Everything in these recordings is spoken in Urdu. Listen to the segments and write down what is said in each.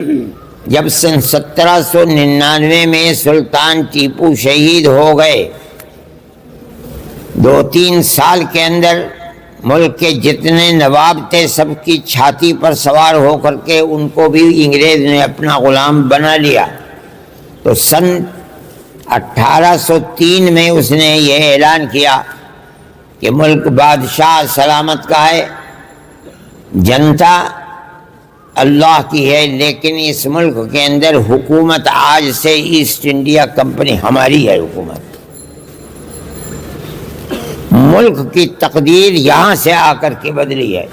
جب سن 1799 میں سلطان ٹیپو شہید ہو گئے، 2-3 سال کے اندر ملک کے جتنے نواب تھے سب کی چھاتی پر سوار ہو کر کے ان کو بھی انگریز نے اپنا غلام بنا لیا۔ تو سن 1803 میں اس نے یہ اعلان کیا کہ ملک بادشاہ سلامت کا ہے، جنتا اللہ کی ہے، لیکن اس ملک کے اندر حکومت آج سے ایسٹ انڈیا کمپنی ہماری ہے حکومت۔ ملک کی تقدیر یہاں سے آ کر کے بدلی ہے۔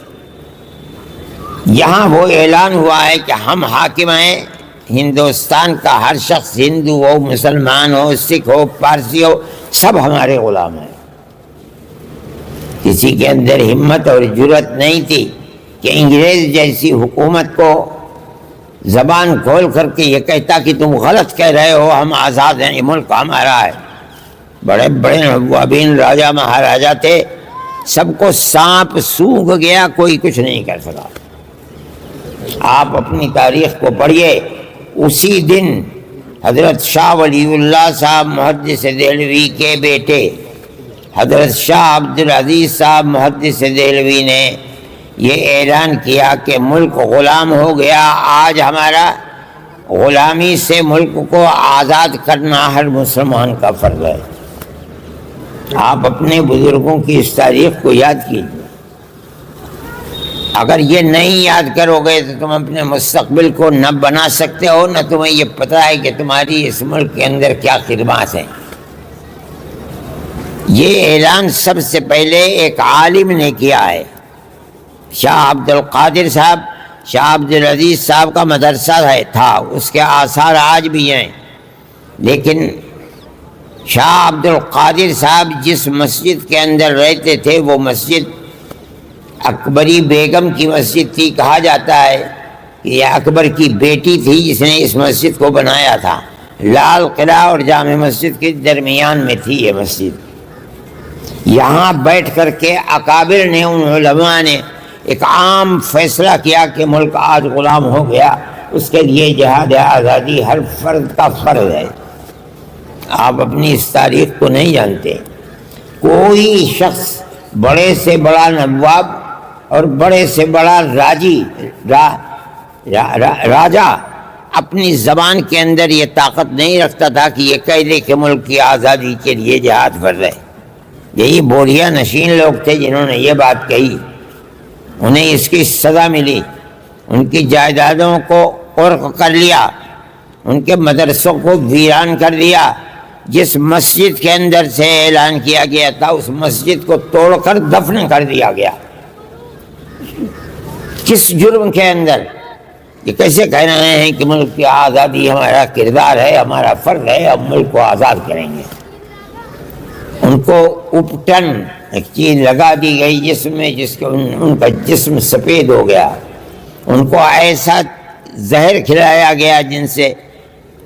یہاں وہ اعلان ہوا ہے کہ ہم حاکم ہیں، ہندوستان کا ہر شخص، ہندو ہو، مسلمان ہو، سکھ ہو، پارسی ہو، سب ہمارے غلام ہیں۔ کسی کے اندر ہمت اور جرأت نہیں تھی کہ انگریز جیسی حکومت کو زبان کھول کر کے یہ کہتا کہ تم غلط کہہ رہے ہو، ہم آزاد ہیں، یہ ملک ہمارا ہے۔ بڑے بڑے نوابین، راجا مہاراجا تھے، سب کو سانپ سونگھ گیا، کوئی کچھ نہیں کر سکا۔ آپ اپنی تاریخ کو پڑھیے، اسی دن حضرت شاہ ولی اللہ صاحب محدث دہلوی کے بیٹے حضرت شاہ عبدالعزیز صاحب محدث دہلوی نے یہ اعلان کیا کہ ملک غلام ہو گیا، آج ہمارا غلامی سے ملک کو آزاد کرنا ہر مسلمان کا فرض ہے۔ آپ اپنے بزرگوں کی اس تاریخ کو یاد کیجیے۔ اگر یہ نہیں یاد کرو گے تو تم اپنے مستقبل کو نہ بنا سکتے ہو، نہ تمہیں یہ پتہ ہے کہ تمہاری اس ملک کے اندر کیا خدمات ہیں۔ یہ اعلان سب سے پہلے ایک عالم نے کیا ہے، شاہ عبد القادر صاحب۔ شاہ عبدالعزیز صاحب کا مدرسہ تھا، اس کے آثار آج بھی ہیں، لیکن شاہ عبد القادر صاحب جس مسجد کے اندر رہتے تھے وہ مسجد اکبری بیگم کی مسجد تھی۔ کہا جاتا ہے کہ یہ اکبر کی بیٹی تھی جس نے اس مسجد کو بنایا تھا۔ لال قلعہ اور جامع مسجد کے درمیان میں تھی یہ مسجد۔ یہاں بیٹھ کر کے اکابر نے، ان علماء نے ایک عام فیصلہ کیا کہ ملک آج غلام ہو گیا، اس کے لیے جہاد آزادی ہر فرد کا فرض ہے۔ آپ اپنی اس تاریخ کو نہیں جانتے۔ کوئی شخص بڑے سے بڑا نواب اور بڑے سے بڑا راجا اپنی زبان کے اندر یہ طاقت نہیں رکھتا تھا کہ یہ کہہ دے کہ ملک کی آزادی کے لیے جہاد فرض ہے۔ یہی بوریا نشین لوگ تھے جنہوں نے یہ بات کہی، انہیں اس کی سزا ملی، ان کی جائیدادوں کو قرق کر لیا، ان کے مدرسوں کو ویران کر دیا۔ جس مسجد کے اندر سے اعلان کیا گیا تھا اس مسجد کو توڑ کر دفن کر دیا گیا۔ کس جرم کے اندر؟ یہ کیسے کہہ رہے ہیں کہ ملک کی آزادی ہمارا کردار ہے، ہمارا فرض ہے، ہم ملک کو آزاد کریں گے۔ ان کو اپٹن ایک چیز لگا دی گئی جسم میں، جس کو ان کا جسم سفید ہو گیا۔ ان کو ایسا زہر کھلایا گیا جن سے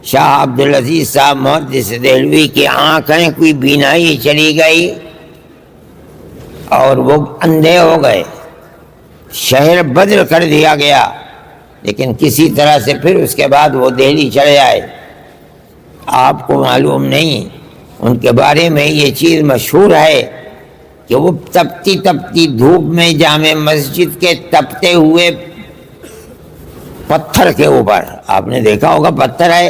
شاہ عبدالعزیز صاحب محدث دہلوی کی آنکھیں کوئی بینائی چلی گئی اور وہ اندھے ہو گئے۔ شہر بدر کر دیا گیا، لیکن کسی طرح سے پھر اس کے بعد وہ دہلی چلے آئے۔ آپ کو معلوم نہیں، ان کے بارے میں یہ چیز مشہور ہے کہ وہ تپتی تپتی دھوپ میں جامع مسجد کے تپتے ہوئے پتھر کے اوپر، آپ نے دیکھا ہوگا پتھر ہے،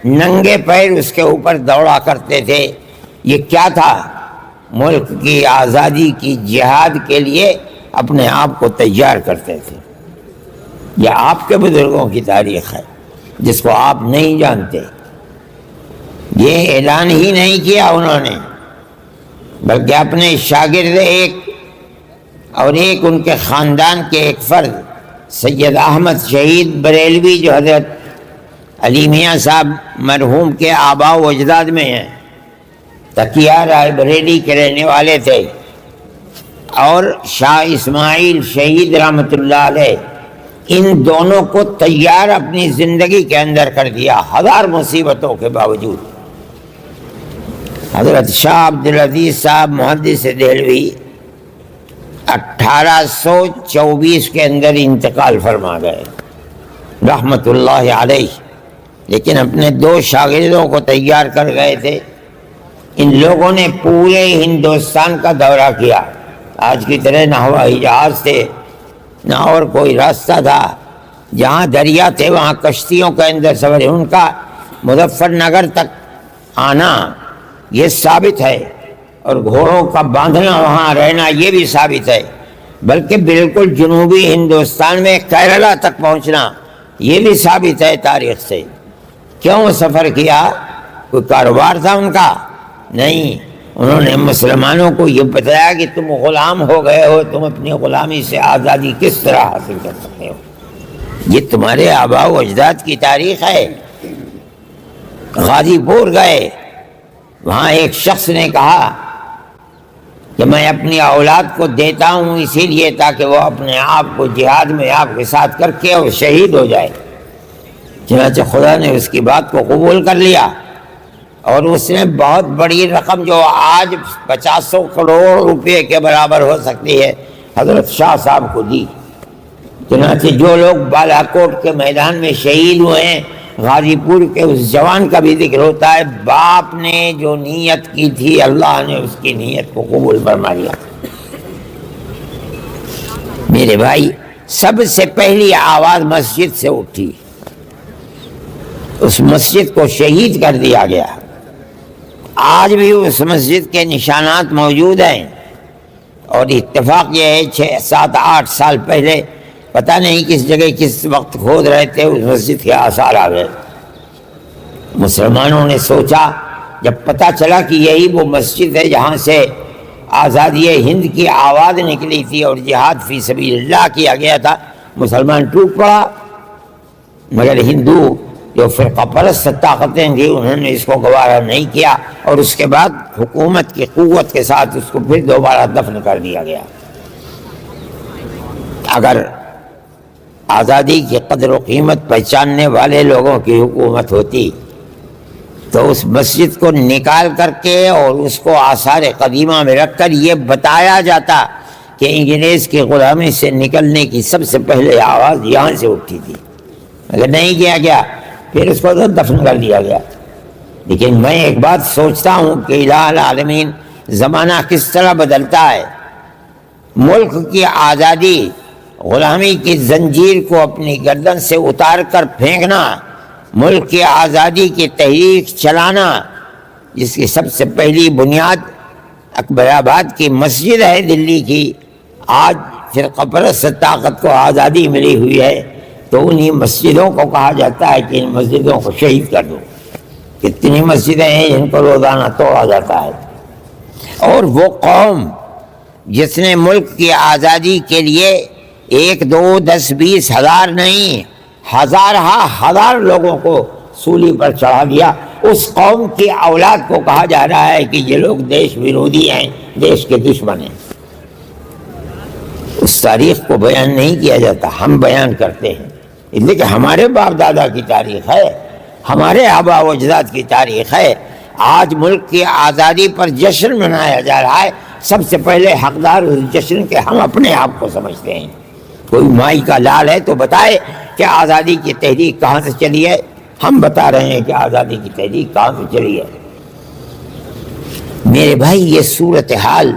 ننگے پیر اس کے اوپر دوڑا کرتے تھے۔ یہ کیا تھا؟ ملک کی آزادی کی جہاد کے لیے اپنے آپ کو تیار کرتے تھے۔ یہ آپ کے بزرگوں کی تاریخ ہے جس کو آپ نہیں جانتے۔ یہ اعلان ہی نہیں کیا انہوں نے، بلکہ اپنے شاگرد ایک اور ایک ان کے خاندان کے ایک فرد سید احمد شہید بریلوی، جو حضرت علی میاں صاحب مرحوم کے آباء و اجداد میں ہیں، تقیہ رائے بریلی کے رہنے والے تھے، اور شاہ اسماعیل شہید رحمۃ اللہ علیہ، ان دونوں کو تیار اپنی زندگی کے اندر کر دیا ہزار مصیبتوں کے باوجود۔ حضرت شاہ عبدالعزیز صاحب محدث دہلوی 1824 کے اندر انتقال فرما گئے۔ رحمۃ اللہ علیہ، لیکن اپنے 2 شاگردوں کو تیار کر گئے تھے۔ ان لوگوں نے پورے ہندوستان کا دورہ کیا، آج کی طرح نہ ہوائی جہاز تھے نہ اور کوئی راستہ تھا، جہاں دریا تھے وہاں کشتیوں کے اندر سفر۔ ان کا مظفر نگر تک آنا یہ ثابت ہے، اور گھوڑوں کا باندھنا وہاں رہنا یہ بھی ثابت ہے، بلکہ بالکل جنوبی ہندوستان میں کیرلا تک پہنچنا یہ بھی ثابت ہے تاریخ سے۔ کیوں سفر کیا؟ کوئی کاروبار تھا ان کا؟ نہیں، انہوں نے مسلمانوں کو یہ بتایا کہ تم غلام ہو گئے ہو، تم اپنی غلامی سے آزادی کس طرح حاصل کر سکتے ہو، یہ تمہارے آباء و اجداد کی تاریخ ہے۔ غازی پور گئے، وہاں ایک شخص نے کہا کہ میں اپنی اولاد کو دیتا ہوں اسی لیے تاکہ وہ اپنے آپ کو جہاد میں آپ کے ساتھ کر کے اور شہید ہو جائے۔ چنانچہ خدا نے اس کی بات کو قبول کر لیا، اور اس نے بہت بڑی رقم جو آج 500 کروڑ روپے کے برابر ہو سکتی ہے حضرت شاہ صاحب کو دی۔ چنانچہ جو لوگ بالا کوٹ کے میدان میں شہید ہوئے ہیں، غازی پور کے اس جوان کا بھی ذکر ہوتا ہے، باپ نے جو نیت کی تھی اللہ نے اس کی نیت کو قبول فرما لیا۔ میرے بھائی، سب سے پہلی آواز مسجد سے اٹھی، اس مسجد کو شہید کر دیا گیا۔ آج بھی اس مسجد کے نشانات موجود ہیں، اور اتفاق یہ ہے 6 7 8 سال پہلے پتہ نہیں کس جگہ کس وقت کھود رہے تھے، اس مسجد کے آثار آ گئے۔ مسلمانوں نے سوچا، جب پتہ چلا کہ یہی وہ مسجد ہے جہاں سے آزادی ہند کی آواز نکلی تھی اور جہاد فی سبیل اللہ کیا گیا تھا، مسلمان ٹوٹ پڑا۔ مگر ہندو جو فرقہ پرست طاقتیں تھیں انہوں نے اس کو گوارا نہیں کیا، اور اس کے بعد حکومت کی قوت کے ساتھ اس کو پھر دوبارہ دفن کر دیا گیا۔ اگر آزادی کی قدر و قیمت پہچاننے والے لوگوں کی حکومت ہوتی تو اس مسجد کو نکال کر کے اور اس کو آثار قدیمہ میں رکھ کر یہ بتایا جاتا کہ انگریز کی غلامی سے نکلنے کی سب سے پہلے آواز یہاں سے اٹھی تھی، اگر نہیں کیا گیا پھر اس کو تو دفن کر دیا گیا۔ لیکن میں ایک بات سوچتا ہوں کہ الہ العالمین زمانہ کس طرح بدلتا ہے۔ ملک کی آزادی، غلامی کی زنجیر کو اپنی گردن سے اتار کر پھینکنا، ملک کی آزادی کی تحریک چلانا، جس کی سب سے پہلی بنیاد اکبر آباد کی مسجد ہے دلی کی، آج فرقہ پرست طاقت کو آزادی ملی ہوئی ہے تو انہی مسجدوں کو کہا جاتا ہے کہ ان مسجدوں کو شہید کر دو۔ کتنی مسجدیں ہیں جن کو روزانہ توڑا جاتا ہے۔ اور وہ قوم جس نے ملک کی آزادی کے لیے 1 2 10 20 ہزار نہیں، ہزار لوگوں کو سولی پر چڑھا دیا، اس قوم کی اولاد کو کہا جا رہا ہے کہ یہ لوگ دیش ویرودھی ہیں، دیش کے دشمن ہیں۔ اس تاریخ کو بیان نہیں کیا جاتا، ہم بیان کرتے ہیں، لیکن ہمارے باپ دادا کی تاریخ ہے، ہمارے آباء و اجداد کی تاریخ ہے۔ آج ملک کی آزادی پر جشن منایا جا رہا ہے، سب سے پہلے حقدار اس جشن کے ہم اپنے آپ کو سمجھتے ہیں۔ کوئی مائی کا لال ہے تو بتائے کہ آزادی کی تحریک کہاں سے چلی ہے؟ ہم بتا رہے ہیں کہ آزادی کی تحریک کہاں سے چلی ہے۔ میرے بھائی، یہ صورتحال،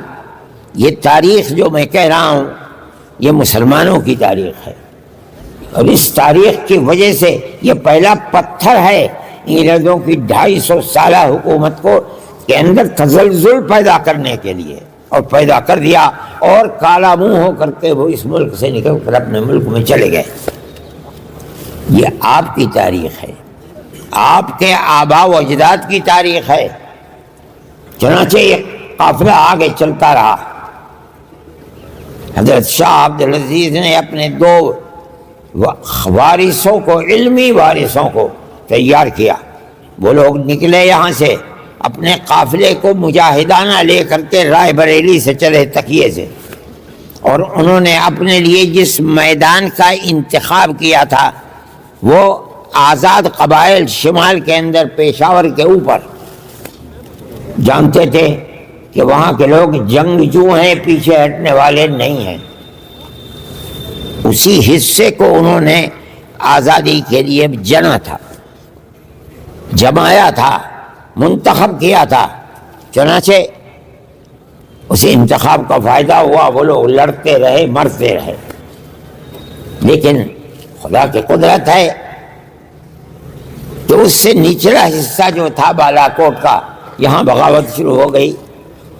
یہ تاریخ جو میں کہہ رہا ہوں یہ مسلمانوں کی تاریخ ہے، اور اس تاریخ کی وجہ سے یہ پہلا پتھر ہے انگریزوں کی 250 سالہ حکومت کو کے اندر تزلزل پیدا کرنے کے لیے، اور پیدا کر دیا، اور کالا منہ ہو کر کے وہ اس ملک سے نکل کر اپنے ملک میں چلے گئے۔ یہ آپ کی تاریخ ہے، آپ کے آباء و اجداد کی تاریخ ہے۔ چنانچہ یہ قافلہ آگے چلتا رہا۔ حضرت شاہ عبدالعزیز نے اپنے 2 وارثوں کو، علمی وارثوں کو تیار کیا۔ وہ لوگ نکلے یہاں سے اپنے قافلے کو مجاہدانہ لے کر کے رائے بریلی سے چلے تکیے سے، اور انہوں نے اپنے لیے جس میدان کا انتخاب کیا تھا وہ آزاد قبائل شمال کے اندر پشاور کے اوپر، جانتے تھے کہ وہاں کے لوگ جنگجو ہیں، پیچھے ہٹنے والے نہیں ہیں۔ اسی حصے کو انہوں نے آزادی کے لیے جنا تھا، جمایا تھا، منتخب کیا تھا، چنانچہ اس انتخاب کا فائدہ ہوا، وہ لوگ لڑتے رہے، مرتے رہے، لیکن خدا کی قدرت ہے کہ اس سے نچلا حصہ جو تھا بالا کوٹ کا، یہاں بغاوت شروع ہو گئی۔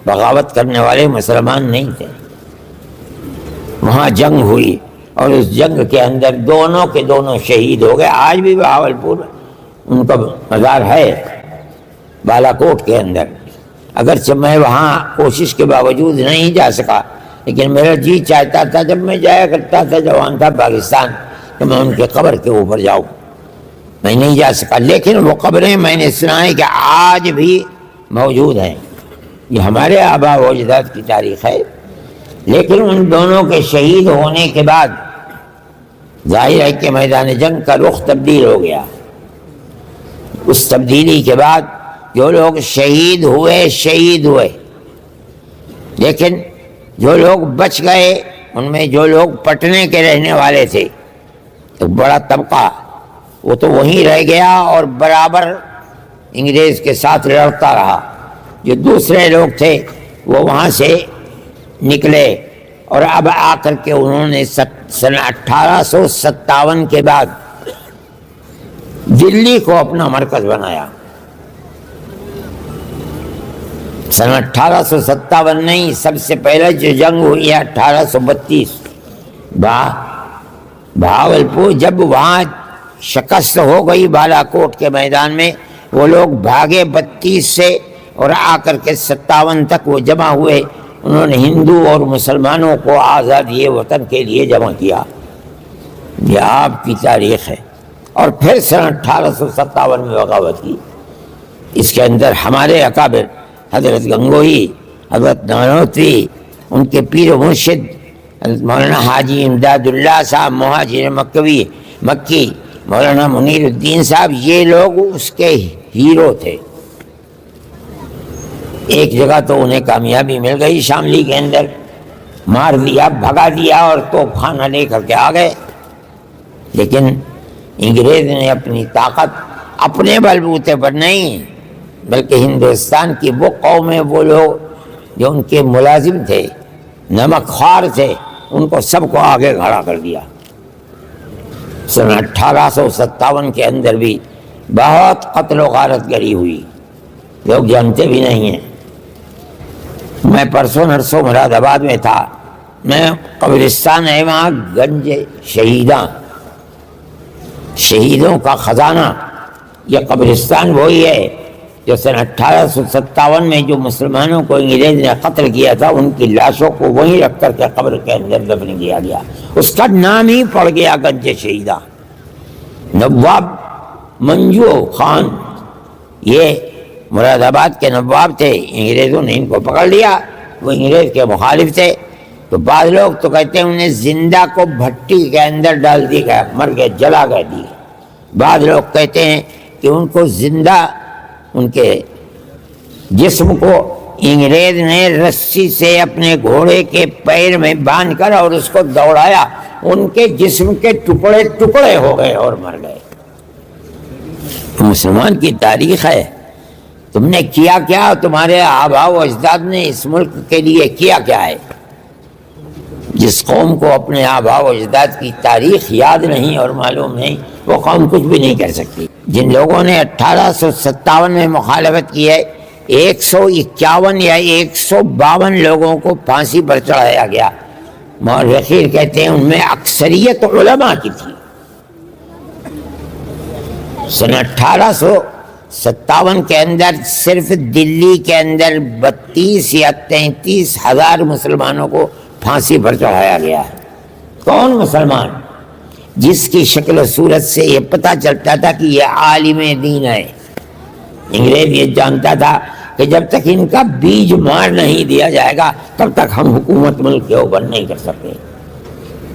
بغاوت کرنے والے مسلمان نہیں تھے، وہاں جنگ ہوئی اور اس جنگ کے اندر دونوں کے دونوں شہید ہو گئے۔ آج بھی بہاولپور ان کا مزار ہے بالا کوٹ کے اندر، اگرچہ میں وہاں کوشش کے باوجود نہیں جا سکا، لیکن میرا جی چاہتا تھا، جب میں جایا کرتا تھا جوان تھا پاکستان، کہ میں ان کے قبر کے اوپر جاؤں، میں نہیں جا سکا۔ لیکن وہ قبریں میں نے سنا ہے کہ آج بھی موجود ہیں، یہ ہمارے آباء و اجداد کی تاریخ ہے۔ لیکن ان دونوں کے شہید ہونے کے بعد ظاہر ہے کہ میدان جنگ کا رخ تبدیل ہو گیا۔ اس تبدیلی کے بعد جو لوگ شہید ہوئے، لیکن جو لوگ بچ گئے ان میں جو لوگ پٹنے کے رہنے والے تھے، ایک بڑا طبقہ، وہ تو وہیں رہ گیا اور برابر انگریز کے ساتھ لڑتا رہا۔ جو دوسرے لوگ تھے وہ وہاں سے نکلے اور اب آ کر کے انہوں نے سن 1857 کے بعد دلی کو اپنا مرکز بنایا۔ سن 1857 نہیں، سب سے پہلے جو جنگ ہوئی ہے 1832 بہاولپور، جب وہاں شکست ہو گئی بالا کوٹ کے میدان میں، وہ لوگ بھاگے 32 سے اور آ کر کے 57 تک وہ جمع ہوئے۔ انہوں نے ہندو اور مسلمانوں کو آزادی وطن کے لیے جمع کیا۔ یہ آپ کی تاریخ ہے۔ اور پھر سن 1857 میں بغاوت کی۔ اس کے اندر ہمارے اکابر حضرت گنگوہی، حضرت نانوتری، ان کے پیر و مرشد حضرت مولانا حاجی امداد اللہ صاحب مہاجر مکی، مولانا منیر الدین صاحب، یہ لوگ اس کے ہیرو تھے۔ ایک جگہ تو انہیں کامیابی مل گئی، شاملی کے اندر مار دیا، بھگا دیا اور توپ خانہ لے کر کے آ گئے۔ لیکن انگریز نے اپنی طاقت اپنے بلبوتے پر نہیں، بلکہ ہندوستان کی وہ قومیں، وہ لوگ جو ان کے ملازم تھے، نمک خوار تھے، ان کو سب کو آگے کھڑا کر دیا۔ سن 1857 کے اندر بھی بہت قتل و غارت گری ہوئی، لوگ جانتے بھی نہیں ہیں۔ میں پرسوں نرسوں مراد آباد میں تھا، میں قبرستان ہے وہاں گنج شہیدوں کا خزانہ، یہ قبرستان وہی ہے جو سن 1857 میں جو مسلمانوں کو انگریز نے قتل کیا تھا، ان کی لاشوں کو وہیں رکھ کر کے قبر کے اندر دفن کیا گیا۔ اس کا نام ہی پڑ گیا گنج شہیدہ۔ نواب منجو خان یہ مراد آباد کے نواب تھے، انگریزوں نے ان کو پکڑ لیا، وہ انگریز کے مخالف تھے۔ تو بعض لوگ تو کہتے ہیں انہیں زندہ کو بھٹی کے اندر ڈال دی گیا، مر گئے، جلا گئے دی۔ بعض لوگ کہتے ہیں کہ ان کو زندہ، ان کے جسم کو انگریز نے رسی سے اپنے گھوڑے کے پیر میں باندھ کر اور اس کو دوڑایا، ان کے جسم کے ٹکڑے ٹکڑے ہو گئے اور مر گئے۔ مسلمان کی تاریخ ہے، تم نے کیا کیا، تمہارے آباء و اجداد نے اس ملک کے لیے کیا کیا ہے۔ جس قوم کو اپنے آباء و اجداد کی تاریخ یاد نہیں اور معلوم نہیں، وہ قوم کچھ بھی نہیں کر سکتی۔ جن لوگوں نے 1857 میں مخالفت کی ہے، 151 یا 152 لوگوں کو پھانسی پر چڑھایا گیا۔ مورخین کہتے ہیں ان میں اکثریت علماء کی تھی۔ سن 1857 کے اندر صرف دلی کے اندر 32 یا 33 ہزار مسلمانوں کو پھانسی پر چڑھایا گیا ہے۔ کون مسلمان؟ جس کی شکل و صورت سے یہ پتہ چلتا تھا کہ یہ عالم دین ہے۔ انگریز یہ جانتا تھا کہ جب تک ان کا بیج مار نہیں دیا جائے گا تب تک ہم حکومت ملک کے اوپر نہیں کر سکتے۔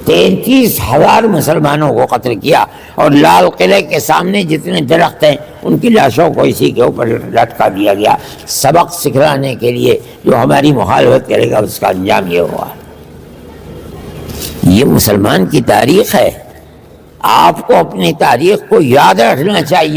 33 ہزار مسلمانوں کو قتل کیا اور لال قلعے کے سامنے جتنے درخت ہیں ان کی لاشوں کو اسی کے اوپر لٹکا دیا گیا، سبق سکھلانے کے لیے جو ہماری مخالفت کرے گا اس کا انجام یہ ہوا۔ یہ مسلمان کی تاریخ ہے۔ آپ کو اپنی تاریخ کو یاد رکھنا چاہیے۔